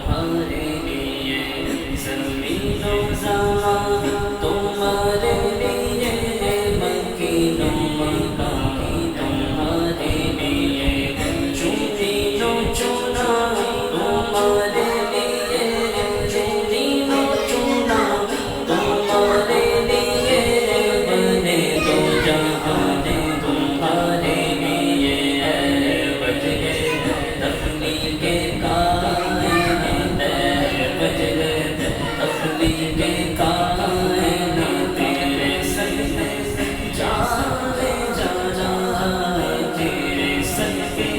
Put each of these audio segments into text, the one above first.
تمہارے لیے زمین و زمان تمہارے لیے مکین و مکان تمہارے لیے چنین و چنا تمہارے لیے چنین و چنا تمہارے لیے بنے دو جہان تمہارے لیے بج گئے تخلیق کائنات بج گئے تخلیق کائنات تیرے صدقے جانے جانا تیرے صدقے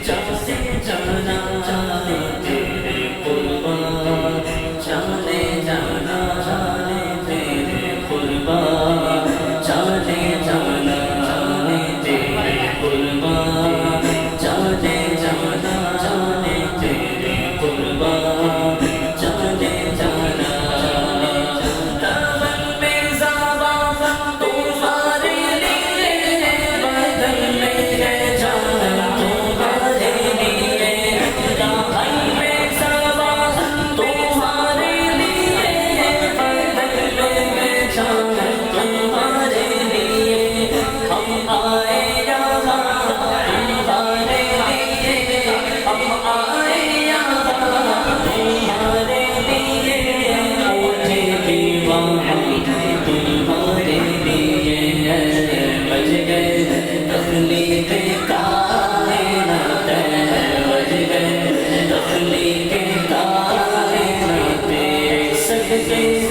جانے جانا تیرے قربان جانے جانا تیرے قربان جانے جانا تیرے قربان جانے جانا تیرے قربان جانے جانا دامن میں زبان تمہارے لیے بدن میں ہے جان تمہارے لیے دامن میں زبان تمہارے لیے بدن میں ہے جان تمہارے لیے ہم آئے یہاں تمہارے لیے ہم آئے یہاں تمہارے لیے اٹھے دیوان تمہارے لیے بج گئے تخلیق کائنات بج گئے تخلیق کائنات تیرے صدقے